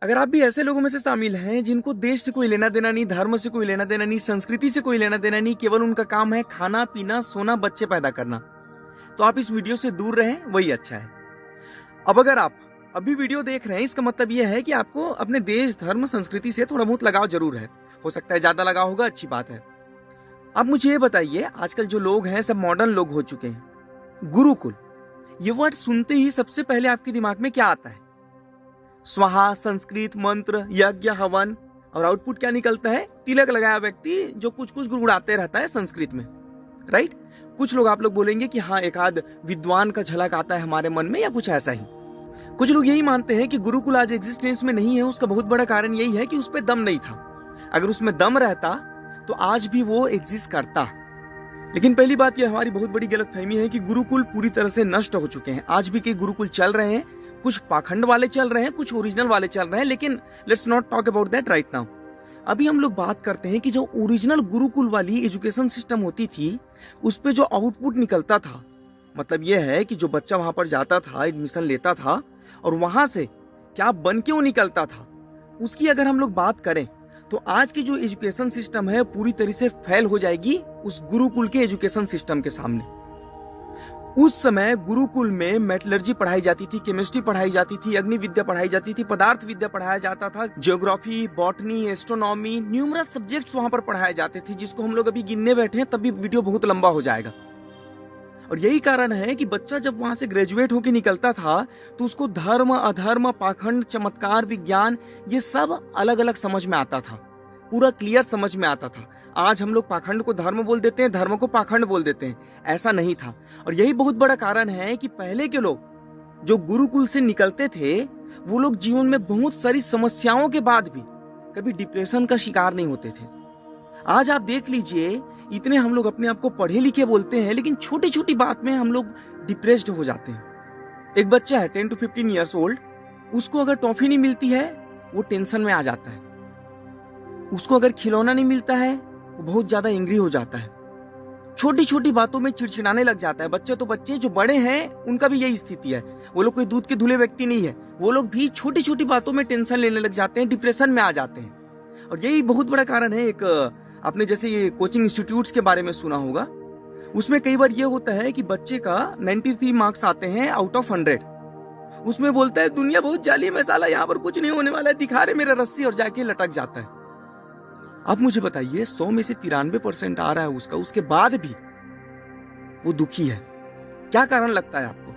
अगर आप भी ऐसे लोगों में से शामिल हैं जिनको देश से कोई लेना देना नहीं, धर्म से कोई लेना देना नहीं, संस्कृति से कोई लेना देना नहीं, केवल उनका काम है खाना पीना सोना बच्चे पैदा करना, तो आप इस वीडियो से दूर रहें, वही अच्छा है। अब अगर आप अभी वीडियो देख रहे हैं, इसका मतलब यह है कि आपको अपने देश धर्म संस्कृति से थोड़ा बहुत लगाव जरूर है। हो सकता है ज्यादा लगाव होगा, अच्छी बात है। अब मुझे ये बताइए, आजकल जो लोग हैं सब मॉडर्न लोग हो चुके हैं। गुरुकुल, ये वर्ड सुनते ही सबसे पहले आपके दिमाग में क्या आता है? स्वाहा, संस्कृत मंत्र, यज्ञ, हवन, और आउटपुट क्या निकलता है? तिलक लगाया व्यक्ति जो कुछ कुछ गुड़गुड़ाते रहता है संस्कृत में, राइट? कुछ लोग आप लोग बोलेंगे कि हाँ, एक आध विद्वान का झलक आता है हमारे मन में, या कुछ ऐसा ही। कुछ लोग यही मानते हैं कि गुरुकुल आज एग्जिस्टेंस में नहीं है। उसका बहुत बड़ा कारण यही है कि उस पर दम नहीं था। अगर उसमें दम रहता तो आज भी वो एग्जिस्ट करता। लेकिन पहली बात यह हमारी बहुत बड़ी गलतफहमी है कि गुरुकुल पूरी तरह से नष्ट हो चुके हैं। आज भी कई गुरुकुल चल रहे हैं, कुछ पाखंड वाले चल रहे हैं, कुछ ओरिजिनल वाले चल रहे हैं, लेकिन let's not talk about that right now. अभी हम लोग बात करते हैं कि जो ओरिजिनल गुरुकुल वाली एजुकेशन सिस्टम होती थी, उस पे जो आउटपुट निकलता था, मतलब यह है कि जो बच्चा वहां पर जाता था, एडमिशन लेता था, और वहां से क्या बन के वो निकलता था, उसकी अगर हम लोग बात करें तो आज की जो एजुकेशन सिस्टम है पूरी तरह से फेल हो जाएगी उस गुरुकुल के एजुकेशन सिस्टम के सामने। उस समय गुरुकुल में मेटलर्जी पढ़ाई जाती थी, केमिस्ट्री पढ़ाई जाती थी, अग्नि विद्या पढ़ाई जाती थी, पदार्थ विद्या पढ़ाया जाता था, geography, botany, astronomy, numerous subjects वहां पर पढ़ाए जाते थे, जिसको हम लोग अभी गिनने बैठे हैं तब भी वीडियो बहुत लंबा हो जाएगा। और यही कारण है कि बच्चा जब वहां से ग्रेजुएट होकर निकलता था तो उसको धर्म, अधर्म, पाखंड, चमत्कार, विज्ञान, ये सब अलग अलग समझ में आता था, पूरा क्लियर समझ में आता था। आज हम लोग पाखंड को धर्म बोल देते हैं, धर्म को पाखंड बोल देते हैं, ऐसा नहीं था। और यही बहुत बड़ा कारण है कि पहले के लोग जो गुरुकुल से निकलते थे, वो लोग जीवन में बहुत सारी समस्याओं के बाद भी कभी डिप्रेशन का शिकार नहीं होते थे। आज आप देख लीजिए, इतने हम लोग अपने आप को पढ़े लिखे बोलते हैं, लेकिन छोटी छोटी बात में हम लोग डिप्रेस्ड हो जाते हैं। एक बच्चा है 10 to 15 ईयर्स ओल्ड, उसको अगर टॉफी नहीं मिलती है वो टेंशन में आ जाता है। उसको अगर खिलौना नहीं मिलता है वो बहुत ज्यादा एंग्री हो जाता है। छोटी छोटी बातों में चिड़चिड़ाने लग जाता है। बच्चे तो बच्चे, जो बड़े हैं उनका भी यही स्थिति है। वो लोग कोई दूध के धुले व्यक्ति नहीं है, वो लोग भी छोटी छोटी बातों में टेंशन लेने लग जाते हैं, डिप्रेशन में आ जाते हैं। और यही बहुत बड़ा कारण है। एक आपने जैसे ये कोचिंग इंस्टीट्यूट्स के बारे में सुना होगा, उसमें कई बार ये होता है कि बच्चे का 93 मार्क्स आते हैं आउट ऑफ 100। उसमें बोलता है दुनिया बहुत जालिम है साला, यहाँ पर कुछ नहीं होने वाला है, दिखा रहे मेरा रस्सी, और जाके लटक जाता है। आप मुझे बताइए, 100 में से 93% आ रहा है उसका, उसके बाद भी वो दुखी है। क्या कारण लगता है आपको?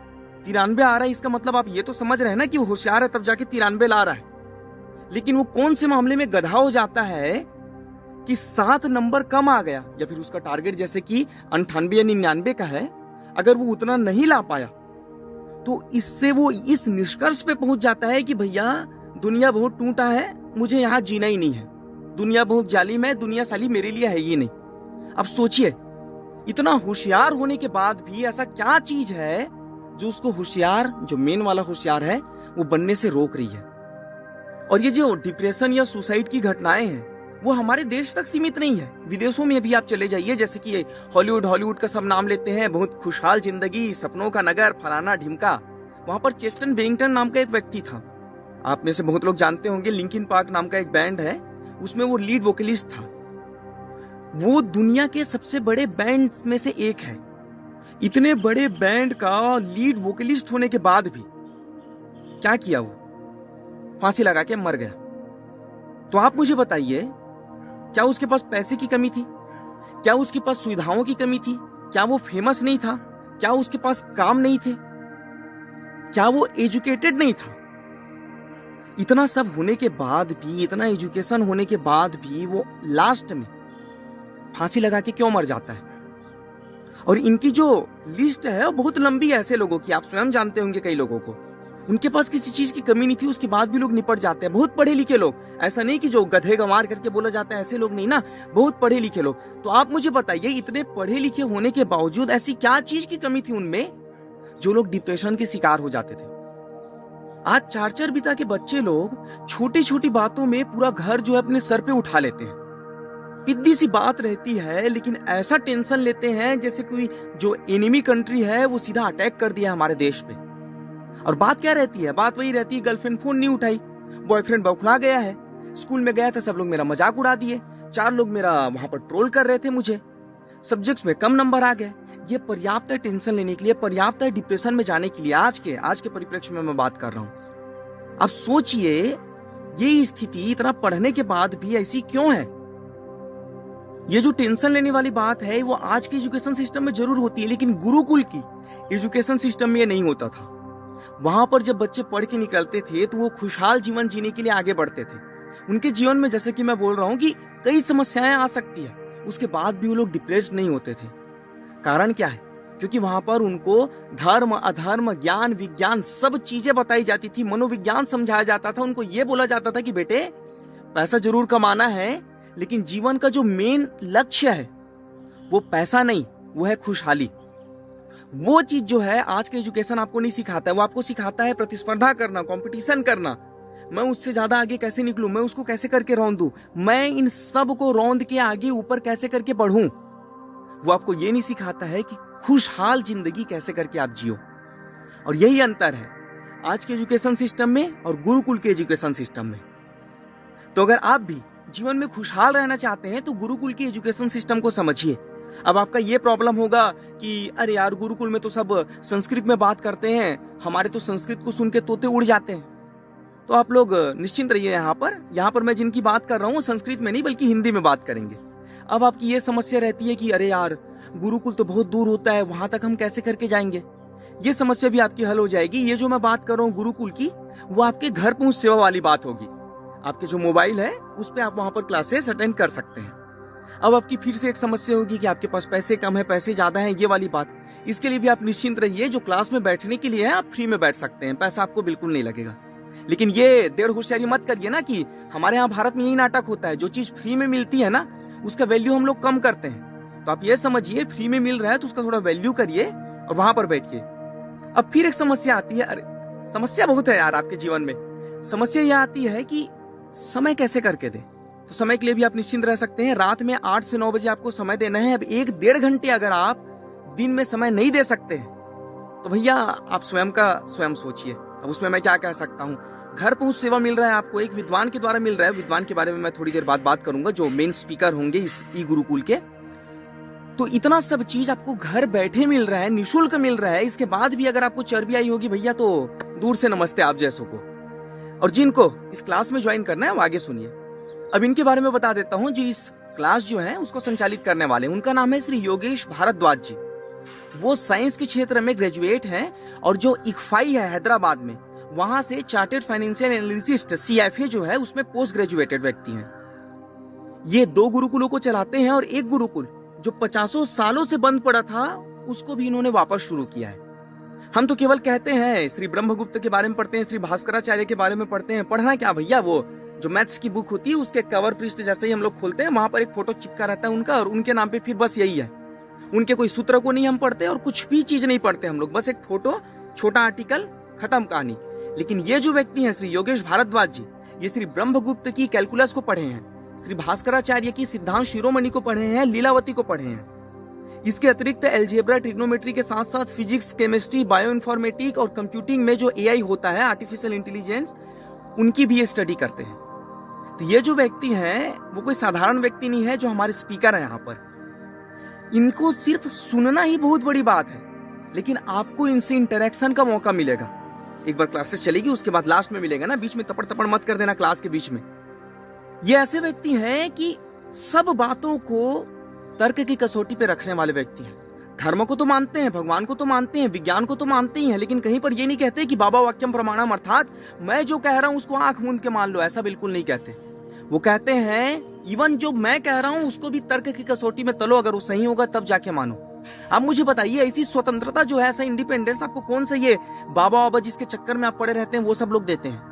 93 आ रहा है, इसका मतलब आप ये तो समझ रहे हैं ना कि वो होशियार है, तब जाके 93 ला रहा है। लेकिन वो कौन से मामले में गधा हो जाता है कि 7 नंबर कम आ गया, या फिर उसका टारगेट जैसे कि 98 या 99 का है, अगर वो उतना नहीं ला पाया तो इससे वो इस निष्कर्ष पे पहुंच जाता है कि भैया दुनिया बहुत टूटा है, मुझे यहाँ जीना ही नहीं है, दुनिया बहुत जालिम है, दुनिया साली मेरे लिए है ही नहीं। अब सोचिए, इतना होशियार होने के बाद भी ऐसा क्या चीज है जो उसको होशियार, जो मेन वाला होशियार है, वो बनने से रोक रही है। और ये जो डिप्रेशन या सुसाइड की घटनाएं हैं, वो हमारे देश तक सीमित नहीं है, विदेशों में भी आप चले जाइए, जैसे कि हॉलीवुड का सब नाम लेते हैं, बहुत खुशहाल जिंदगी, सपनों का नगर, फलाना ढिमका। वहां पर चेस्टन बेनिंगटन नाम का एक व्यक्ति था, आप में से बहुत लोग जानते होंगे, लिंकिन पार्क नाम का एक बैंड है, उसमें वो लीड वोकलिस्ट था। वो दुनिया के सबसे बड़े बैंड में से एक है। इतने बड़े बैंड का लीड वोकलिस्ट होने के बाद भी क्या किया? वो फांसी लगा के मर गया। तो आप मुझे बताइए, क्या उसके पास पैसे की कमी थी? क्या उसके पास सुविधाओं की कमी थी? क्या वो फेमस नहीं था? क्या उसके पास काम नहीं थे? क्या वो एजुकेटेड नहीं था? इतना सब होने के बाद भी, इतना एजुकेशन होने के बाद भी वो लास्ट में फांसी लगा के क्यों मर जाता है? और इनकी जो लिस्ट है वो बहुत लंबी है ऐसे लोगों की, आप स्वयं जानते होंगे कई लोगों को। उनके पास किसी चीज की कमी नहीं थी, उसके बाद भी लोग निपट जाते हैं। बहुत पढ़े लिखे लोग, ऐसा नहीं कि जो गधे गंवार करके बोला जाता है ऐसे लोग नहीं ना, बहुत पढ़े लिखे लोग। तो आप मुझे बताइए, इतने पढ़े लिखे होने के बावजूद ऐसी क्या चीज की कमी थी उनमें जो लोग डिप्रेशन के शिकार हो जाते थे? आज 4-4 बिता के बच्चे लोग छोटी छोटी बातों में पूरा घर जो है अपने सर पे उठा लेते हैं। पिद्दी सी बात रहती है, लेकिन ऐसा टेंशन लेते हैं जैसे कोई जो एनिमी कंट्री है वो सीधा अटैक कर दिया हमारे देश पे। और बात क्या रहती है? बात वही रहती है, गर्लफ्रेंड फोन नहीं उठाई, बॉयफ्रेंड बौखला गया है, स्कूल में गया था सब लोग मेरा मजाक उड़ा दिए, 4 लोग मेरा वहां पर ट्रोल कर रहे थे मुझे, सब्जेक्ट्स में कम नंबर आ गए। ये पर्याप्त है टेंशन लेने के लिए, पर्याप्त है डिप्रेशन में जाने के लिए। आज के परिप्रेक्ष्य में मैं बात कर रहा हूं। अब सोचिए ये स्थिति इतना पढ़ने के बाद भी ऐसी क्यों है। ये जो टेंशन लेने वाली बात है वो आज के एजुकेशन सिस्टम में जरूर होती है, लेकिन गुरुकुल की एजुकेशन सिस्टम में ये नहीं होता था। वहां पर जब बच्चे पढ़ के निकलते थे तो वो खुशहाल जीवन जीने के लिए आगे बढ़ते थे। उनके जीवन में जैसे कि मैं बोल रहा हूं कि कई समस्याएं आ सकती है, उसके बाद भी वो लोग डिप्रेस्ड नहीं होते थे। कारण क्या है? क्योंकि वहां पर उनको धर्म, अधर्म, ज्ञान, विज्ञान सब चीजें बताई जाती थी, मनोविज्ञान समझाया जाता था। उनको ये बोला जाता था कि बेटे पैसा जरूर कमाना है, लेकिन जीवन का जो मेन लक्ष्य है वो पैसा नहीं, वो है खुशहाली। वो चीज जो है आज के एजुकेशन आपको नहीं सिखाता है। वो आपको सिखाता है प्रतिस्पर्धा करना, कंपटीशन करना। मैं उससे ज्यादा आगे कैसे निकलूं, मैं उसको कैसे करके रौंद दूं, मैं इन सब को रौंद के आगे ऊपर कैसे करके बढ़ूं। वो आपको ये नहीं सिखाता है कि खुशहाल जिंदगी कैसे करके आप जियो। और यही अंतर है आज के एजुकेशन सिस्टम में और गुरुकुल के एजुकेशन सिस्टम में। तो अगर आप भी जीवन में खुशहाल रहना चाहते हैं तो गुरुकुल की एजुकेशन सिस्टम को समझिए। अब आपका ये प्रॉब्लम होगा कि अरे यार गुरुकुल में तो सब संस्कृत में बात करते हैं, हमारे तो संस्कृत को सुन के तोते उड़ जाते हैं। तो आप लोग निश्चिंत रहिए, यहाँ पर मैं जिनकी बात कर रहा हूँ संस्कृत में नहीं बल्कि हिंदी में बात करेंगे। अब आपकी ये समस्या रहती है कि अरे यार गुरुकुल तो बहुत दूर होता है, वहां तक हम कैसे करके जाएंगे। ये समस्या भी आपकी हल हो जाएगी। ये जो मैं बात कर रहा हूँ गुरुकुल की, वो आपके घर पहुंच सेवा वाली बात होगी। आपके जो मोबाइल है उस पर आप वहां पर क्लासेस अटेंड कर सकते हैं। अब आपकी फिर से एक समस्या होगी कि आपके पास पैसे कम है, पैसे ज्यादा है, ये वाली बात। इसके लिए भी आप निश्चिंत रहिए, जो क्लास में बैठने के लिए है आप फ्री में बैठ सकते हैं, पैसा आपको बिल्कुल नहीं लगेगा। लेकिन ये डेढ़ होशियारी मत करिए ना कि हमारे यहाँ भारत में यही नाटक होता है, जो चीज फ्री में मिलती है ना उसका वैल्यू हम लोग कम करते हैं। तो आप ये समझिए फ्री में मिल रहा है तो उसका थोड़ा वैल्यू करिए और वहां पर बैठिए। अब फिर एक समस्या आती है, अरे समस्या बहुत है यार आपके जीवन में। समस्या यह आती है कि समय कैसे करके दे। तो समय के लिए भी आप निश्चिंत रह सकते हैं। रात में 8 से 9 बजे आपको समय देना है। अब 1-1.5 घंटे अगर आप दिन में समय नहीं दे सकते हैं तो भैया आप स्वयं सोचिए। अब उसमें मैं क्या कह सकता हूँ। घर पहुंच सेवा मिल रहा है आपको, एक विद्वान के द्वारा मिल रहा है। विद्वान के बारे में मैं थोड़ी देर बाद बात करूंगा, जो मेन स्पीकर होंगे इस ई गुरुकुल के। तो इतना सब चीज आपको घर बैठे मिल रहा है, निःशुल्क मिल रहा है। इसके बाद भी अगर आपको चर्बी आई होगी भैया तो दूर से नमस्ते आप जैसों को। और जिनको इस क्लास में ज्वाइन करना है वो आगे सुनिए। अब इनके बारे में बता देता हूं। जो इस क्लास जो है उसको संचालित करने वाले, उनका नाम है श्री योगेश भारद्वाज जी। वो साइंस के क्षेत्र में ग्रेजुएट हैं और जो इक्फाई है हैदराबाद में, वहां से चार्टेड फाइनेंशियल एनालिस्ट CFA जो है उसमें पोस्ट ग्रेजुएटेड व्यक्ति हैं। ये 2 गुरुकुलों को चलाते हैं और एक गुरुकुल जो 50 सालों से बंद पड़ा था उसको भी इन्होंने वापस शुरू किया है। हम तो केवल कहते हैं श्री ब्रह्मगुप्त के बारे में पढ़ते हैं, श्री भास्कराचार्य के बारे में पढ़ते हैं। पढ़ना क्या भैया, वो जो मैथ्स की बुक होती है उसके कवर पृष्ठ जैसे ही हम लोग खोलते हैं वहां पर एक फोटो चिपका रहता है उनका, और उनके नाम पे फिर बस यही है। उनके कोई सूत्र को नहीं हम पढ़ते और कुछ भी चीज नहीं पढ़ते हम लोग, बस एक फोटो, छोटा आर्टिकल, खत्म कहानी। लेकिन ये जो व्यक्ति हैं श्री योगेश भारद्वाज जी, ये श्री ब्रह्मगुप्त की कैलकुलस को पढ़े हैं, श्री भास्कराचार्य की सिद्धांत शिरोमणि को पढ़े हैं, लीलावती को पढ़े हैं। इसके अतिरिक्त एल्जेब्रा, ट्रिग्नोमेट्री के साथ साथ फिजिक्स, केमिस्ट्री, बायो इन्फॉर्मेटिक और कंप्यूटिंग में जो AI होता है, आर्टिफिशियल इंटेलिजेंस, उनकी भी ये स्टडी करते हैं। तो ये जो व्यक्ति हैं वो कोई साधारण व्यक्ति नहीं है जो हमारे स्पीकर हैं यहाँ पर। इनको सिर्फ सुनना ही बहुत बड़ी बात है, लेकिन आपको इनसे इंटरेक्शन का मौका मिलेगा। एक बार क्लासेस चलेगी उसके बाद लास्ट में मिलेगा ना, बीच में तपड़ तपड़ मत कर देना क्लास के बीच में। ये ऐसे व्यक्ति हैं कि सब बातों को तर्क की कसौटी पे रखने वाले व्यक्ति हैं। धर्म को तो मानते हैं, भगवान को तो मानते हैं, विज्ञान को तो मानते ही हैं, लेकिन कहीं पर ये नहीं कहते कि बाबा वाक्यम प्रमाणम, अर्थात मैं जो कह रहा हूं उसको आंख मूंद के मान लो, ऐसा बिल्कुल नहीं कहते। वो कहते हैं इवन जो मैं कह रहा हूं उसको भी तर्क की कसौटी में तलो, अगर वो सही होगा तब जाके मानो। आप मुझे बताइए ऐसी स्वतंत्रता जो है, ऐसा इंडिपेंडेंस आपको कौन सा ये बाबा जिसके चक्कर में आप पड़े रहते हैं वो सब लोग देते हैं।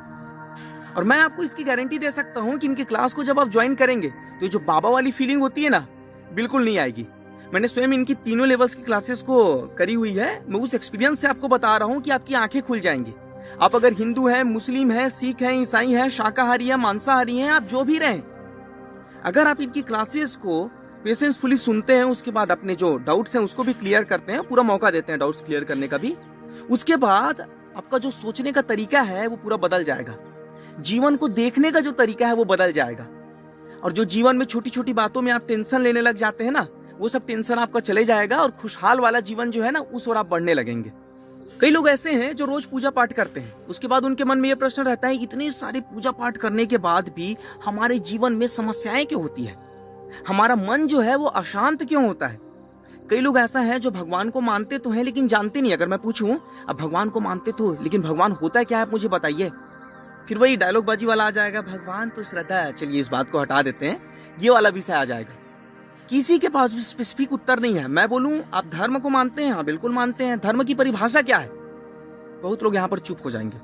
और मैं आपको इसकी गारंटी दे सकता हूं कि इनकी क्लास को जब आप ज्वाइन करेंगे तो जो बाबा वाली फीलिंग होती है ना, बिल्कुल नहीं आएगी। मैंने स्वयं इनकी तीनों लेवल्स की क्लासेस को करी हुई है। मैं उस एक्सपीरियंस से आपको बता रहा हूं कि आपकी आंखें खुल जाएंगी। आप अगर हिंदू हैं, मुस्लिम हैं, सिख हैं, ईसाई हैं, शाकाहारी हैं, मांसाहारी हैं, आप जो भी रहें, अगर आप इनकी क्लासेस को पेशेंसफुली सुनते हैं, उसके बाद अपने जो डाउट्स हैं उसको भी क्लियर करते हैं, पूरा मौका देते हैं डाउट्स क्लियर करने का भी, उसके बाद आपका जो सोचने का तरीका है वो पूरा बदल जाएगा। जीवन को देखने का जो तरीका है वो बदल जाएगा। और जो जीवन में छोटी छोटी बातों में आप टेंशन लेने लग जाते हैं ना, वो सब टेंशन आपका चले जाएगा और खुशहाल वाला जीवन जो है ना, उस ओर आप बढ़ने लगेंगे। कई लोग ऐसे हैं जो रोज पूजा पाठ करते हैं, उसके बाद उनके मन में यह प्रश्न रहता है, इतने सारे पूजा पाठ करने के बाद भी हमारे जीवन में समस्याएं क्यों होती है, हमारा मन जो है वो अशांत क्यों होता है। कई लोग ऐसा है जो भगवान को मानते तो हैं लेकिन जानते नहीं। अगर मैं पूछूं, अब भगवान को मानते तो, लेकिन भगवान होता क्या है आप मुझे बताइए। फिर वही डायलॉग बाजी वाला आ जाएगा, भगवान तो श्रद्धा है। चलिए इस बात को हटा देते हैं, ये वाला विषय आ जाएगा। किसी के पास भी स्पेसिफिक उत्तर नहीं है। मैं बोलूं आप धर्म को मानते हैं, हाँ बिल्कुल मानते हैं। धर्म की परिभाषा क्या है? बहुत लोग यहां पर चुप हो जाएंगे।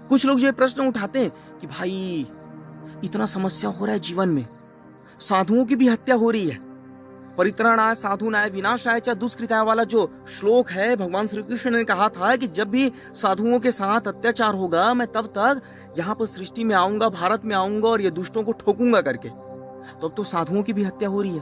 कुछ लोग जो प्रश्न उठाते हैं कि भाई इतना समस्या हो रहा है जीवन में, साधुओं की भी हत्या हो रही है, परित्राणाय साधूनाय विनाशाय च दुष्कृताय वाला जो श्लोक है, भगवान श्री कृष्ण ने कहा था कि जब भी साधुओं के साथ अत्याचार होगा मैं तब तक यहाँ पर सृष्टि में आऊंगा, भारत में आऊंगा और ये दुष्टों को ठोकूंगा करके। तब तो साधुओं की भी हत्या हो रही है,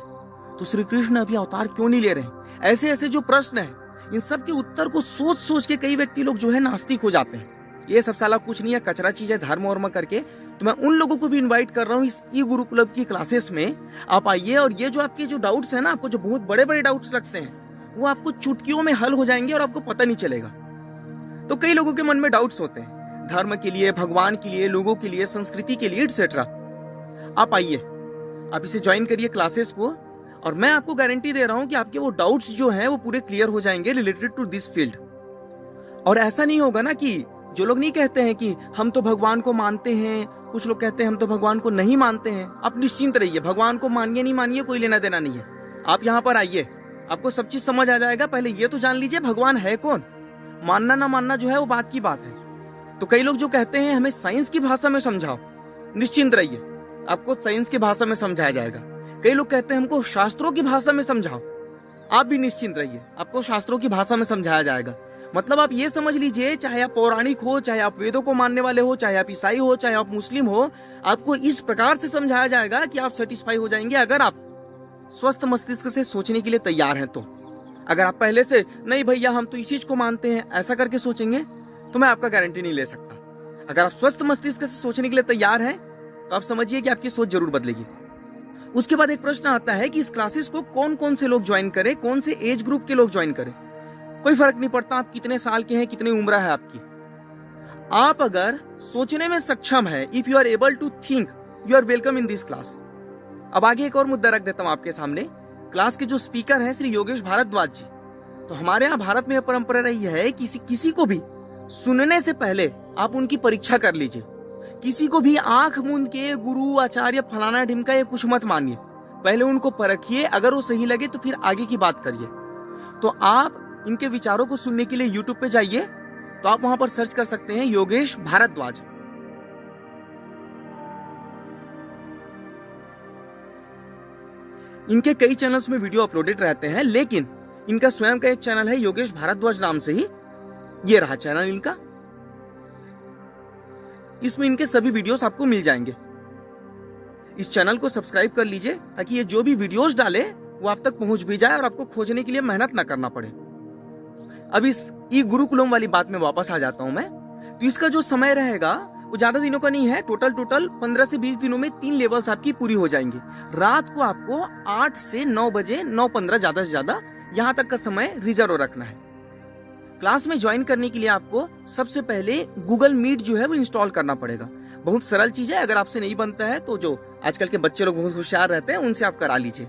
तो श्री कृष्ण अभी अवतार क्यों नहीं ले रहे हैं? ऐसे ऐसे जो प्रश्न है, इन सब के उत्तर को सोच सोच के कई व्यक्ति लोग जो है नास्तिक हो जाते हैं। ये सब साला कुछ नहीं है, कचरा चीज है, धर्म वर्म करके। तो मैं उन लोगों को भी इनवाइट कर रहा हूँ इस ई गुरु क्लब की क्लासेस में आप आइए, और ये जो आपके जो डाउट्स है ना, आपको जो बहुत बड़े बड़े डाउट्स लगते हैं, वो आपको चुटकियों में हल हो जाएंगे और आपको पता नहीं चलेगा। तो कई लोगों के मन में डाउट्स होते हैं धर्म के लिए, भगवान के लिए, लोगों के लिए, संस्कृति के लिए, एटसेट्रा। आप आइए, आप इसे ज्वाइन करिए क्लासेस को, और मैं आपको गारंटी दे रहा हूं कि आपके वो डाउट्स जो हैं वो पूरे क्लियर हो जाएंगे रिलेटेड टू दिस फील्ड। और ऐसा नहीं होगा ना कि जो लोग नहीं कहते हैं कि हम तो भगवान को मानते हैं, कुछ लोग कहते हैं हम तो भगवान को नहीं मानते हैं। आप निश्चिंत रहिए, भगवान को मानिए नहीं मानिए कोई लेना देना नहीं है। आप यहाँ पर आइए, आपको सब चीज समझ आ जाएगा। पहले ये तो जान लीजिए भगवान है कौन। मानना ना मानना जो है वो बात की बात है। तो कई लोग जो कहते हैं हमें साइंस की भाषा में समझाओ, निश्चिंत रहिए, आपको साइंस की भाषा में समझाया जाएगा। कई लोग कहते हैं हमको शास्त्रों की भाषा में समझाओ, आप भी निश्चिंत रहिए, आपको शास्त्रों की भाषा में समझाया जाएगा। मतलब आप ये समझ लीजिए, चाहे आप पौराणिक हो, चाहे आप वेदों को मानने वाले हो, चाहे आप ईसाई हो, चाहे आप मुस्लिम हो, आपको इस प्रकार से समझाया जाएगा कि आप सेटिस्फाई हो जाएंगे अगर आप स्वस्थ मस्तिष्क से सोचने के लिए तैयार हैं। तो अगर आप पहले से नहीं भैया हम तो इस चीज को मानते हैं ऐसा करके सोचेंगे, तो मैं आपका गारंटी नहीं ले सकता। अगर आप स्वस्थ मस्तिष्क से सोचने के लिए तैयार हैं तो आप समझिए कि आपकी सोच जरूर बदलेगी। उसके बाद एक प्रश्न आता है कि इस क्लासेस को कौन कौन से लोग ज्वाइन करें, कौन से एज ग्रुप के लोग ज्वाइन करें। कोई फर्क नहीं पड़ता आप कितने साल के हैं, कितनी उम्र है आपकी। आप अगर सोचने में सक्षम है, if you are able to think, you are welcome in this class. अब आगे एक और मुद्दा रख देता हूं आपके सामने। क्लास के जो स्पीकर हैं श्री योगेश भारद्वाज जी, तो हमारे यहाँ भारत में यह परंपरा रही है किसी को भी सुनने से पहले आप उनकी परीक्षा कर लीजिए। किसी को भी आंख मूंद के गुरु आचार्य फलाना ढिमका ये कुछ मत मानिए, पहले उनको परखिए, अगर वो सही लगे तो फिर आगे की बात करिए। तो आप इनके विचारों को सुनने के लिए यूट्यूब पे जाइए, तो आप वहां पर सर्च कर सकते हैं योगेश भारद्वाज। इनके कई चैनल्स में वीडियो अपलोडेड रहते हैं, लेकिन इनका स्वयं का एक चैनल है योगेश भारद्वाज नाम से ही, ये रहा चैनल इनका। इसमें इनके सभी वीडियोस आपको मिल जाएंगे। इस चैनल को सब्सक्राइब कर लीजिए ताकि ये जो भी वीडियोस डाले वो आप तक पहुंच भी जाए और आपको खोजने के लिए मेहनत ना करना पड़े। अब इस ई गुरुकुलम वाली बात में वापस आ जाता हूं मैं। तो इसका जो समय रहेगा वो ज्यादा दिनों का नहीं है, टोटल 15 से 20 दिनों में 3 लेवल्स आपकी पूरी हो जाएंगी। रात को आपको 8 से 9 बजे, 9:15 ज्यादा से ज्यादा यहाँ तक का समय रिजर्व रखना है। क्लास में ज्वाइन करने के लिए आपको सबसे पहले गूगल मीट जो है वो इंस्टॉल करना पड़ेगा। बहुत सरल चीज है, अगर आपसे नहीं बनता है तो जो आजकल के बच्चे लोग बहुत होशियार रहते हैं उनसे आप करा लीजिए।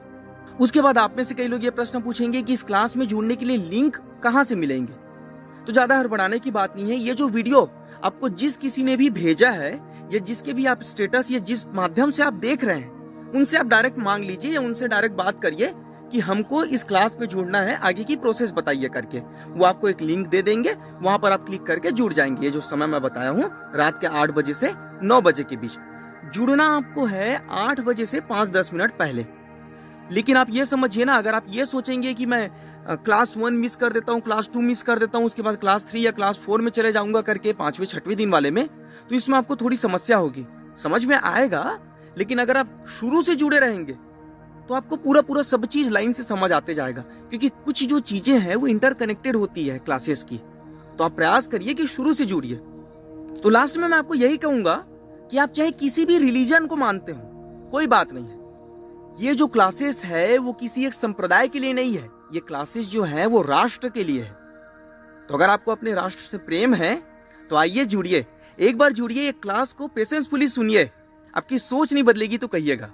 उसके बाद आप में से कई लोग ये प्रश्न पूछेंगे कि इस क्लास में जुड़ने के लिए लिंक कहाँ से मिलेंगे। तो ज्यादा हड़बड़ाने की बात नहीं है, ये जो वीडियो आपको जिस किसी ने भी भेजा है या जिसके भी आप स्टेटस या जिस माध्यम से आप देख रहे हैं, उनसे आप डायरेक्ट मांग लीजिए या उनसे डायरेक्ट बात करिए कि हमको इस क्लास में जुड़ना है, आगे की प्रोसेस बताइए करके। वो आपको एक लिंक दे देंगे, वहां पर आप क्लिक करके जुड़ जाएंगे। ये जो समय मैं बताया हूँ रात के 8 बजे से 9 बजे के बीच जुड़ना आपको है, 8 बजे से 5-10 मिनट पहले। लेकिन आप ये समझिए ना, अगर आप ये सोचेंगे कि मैं क्लास 1 मिस कर देता हूँ, क्लास 2 मिस कर देता हूँ, उसके बाद क्लास 3 या क्लास 4 में चले जाऊंगा करके 5वें-6वें दिन वाले में, तो इसमें आपको थोड़ी समस्या होगी। समझ में आएगा, लेकिन अगर आप शुरू से जुड़े रहेंगे तो आपको पूरा सब चीज लाइन से समझ आते जाएगा, क्योंकि कुछ जो चीजें हैं वो इंटरकनेक्टेड होती है क्लासेस की। तो आप प्रयास करिए कि शुरू से जुड़िए। तो लास्ट में मैं आपको यही कहूंगा कि आप चाहे किसी भी रिलीजन को मानते हो, कोई बात नहीं है। ये जो क्लासेस है वो किसी एक संप्रदाय के लिए नहीं है, ये क्लासेस जो है वो राष्ट्र के लिए है। तो अगर आपको अपने राष्ट्र से प्रेम है तो आइए जुड़िए, एक बार जुड़िए, ये क्लास को पेशेंसफुली सुनिए, आपकी सोच नहीं बदलेगी तो कहिएगा।